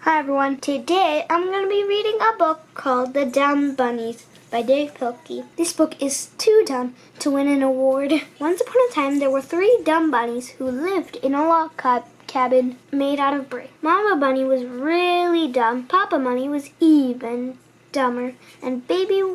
Hi everyone, today I'm going to be reading a book called The Dumb Bunnies by Dave Pilkey. This book is too dumb to win an award. Once upon a time there were 3 dumb bunnies who lived in a log cabin made out of brick. Mama Bunny was really dumb, Papa Bunny was even dumber, and Baby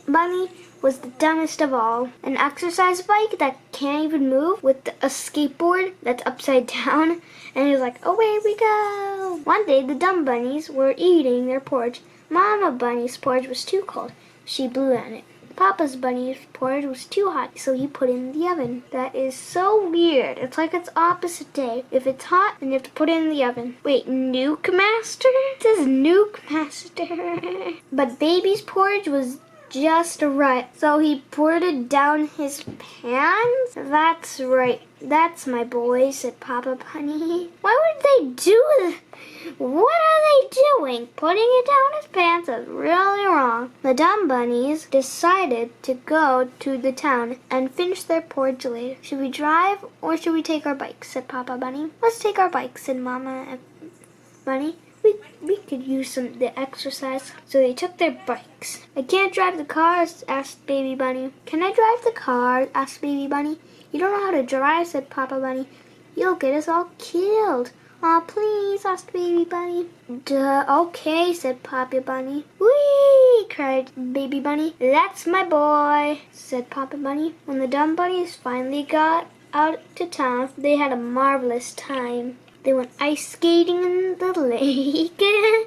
Bunny was the dumbest of all. An exercise bike that can't even move with a skateboard that's upside down, and he was like, away we go. One day the dumb bunnies were eating their porridge. Mama Bunny's porridge was too cold. She blew on it. Papa's Bunny's porridge was too hot, so he put it in the oven. That is so weird. It's like it's opposite day. If it's hot, then you have to put it in the oven. Wait, Nuke Master? It says Nuke Master. But Baby's porridge was just right, so he poured it down his pants? That's right. That's my boy, said Papa Bunny. Why would they do that? What are they doing? Putting it down his pants is really wrong. The dumb bunnies decided to go to the town and finish their porridge later. Should we drive or should we take our bikes, said Papa Bunny. Let's take our bikes, said Mama Bunny. We could use the exercise. So they took their bikes. I can't drive the car, asked Baby Bunny. Can I drive the car, asked Baby Bunny. You don't know how to drive, said Papa Bunny. You'll get us all killed. Aw, please, asked Baby Bunny. Duh, okay, said Papa Bunny. Whee! Cried Baby Bunny. That's my boy, said Papa Bunny. When the dumb bunnies finally got out to town, they had a marvelous time. They went ice skating in the lake.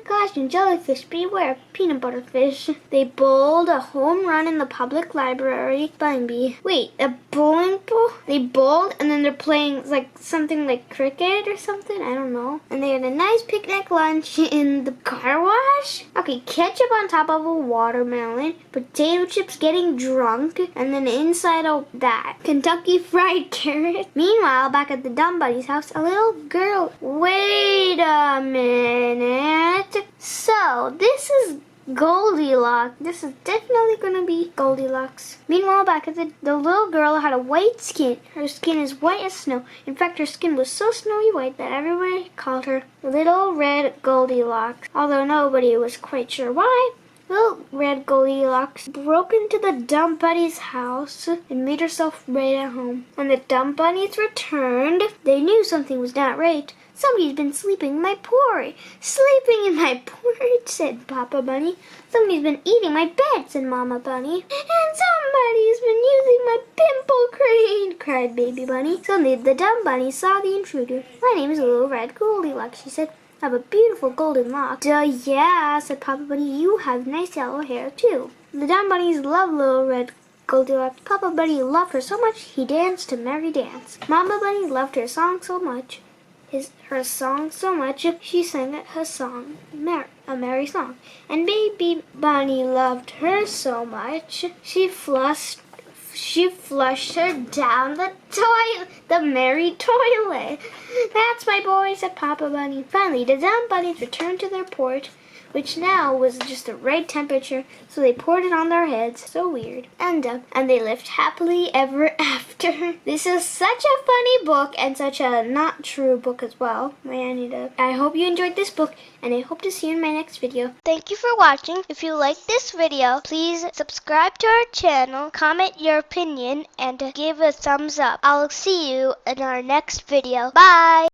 Caution jellyfish, beware peanut butter fish. They bowled a home run in the public library. Spelling bee. Wait, a bowling ball? They bowled and then they're playing like something like cricket or something? I don't know. And they had a nice picnic lunch in the car wash. Okay, ketchup on top of a watermelon. Potato chips getting drunk. And then inside of that, Kentucky Fried Carrot. Meanwhile, back at the dumb buddy's house, a little girl. Wait a minute. So, this is Goldilocks. This is definitely going to be Goldilocks. Meanwhile, back at the little girl had a white skin. Her skin is white as snow. In fact, her skin was so snowy white that everybody called her Little Red Goldilocks. Although nobody was quite sure why. Little Red Goldilocks broke into the dumb bunny's house and made herself right at home. When the dumb bunnies returned, they knew something was not right. Somebody's been sleeping in my porridge. Sleeping in my porridge, said Papa Bunny. Somebody's been eating my bed, said Mama Bunny. And somebody's been using my pimple cream, cried Baby Bunny. Suddenly the dumb bunny saw the intruder. My name is Little Red Goldilocks, she said. I have a beautiful golden lock. Duh, yeah, said Papa Bunny. You have nice yellow hair, too. The dumb bunnies love Little Red Goldilocks. Papa Bunny loved her so much, he danced a merry dance. Mama Bunny loved her song so much. Her song so much, she sang her song, a merry song. And Baby Bunny loved her so much, she flushed her down the merry toilet. That's my boy, said Papa Bunny. Finally, the dumb bunnies returned to their porch, which now was just the right temperature, so they poured it on their heads. So weird. And they lived happily ever after. This is such a funny book and such a not true book as well. I hope you enjoyed this book, and I hope to see you in my next video. Thank you for watching. If you like this video, please subscribe to our channel, comment your opinion, and give a thumbs up. I'll see you in our next video. Bye!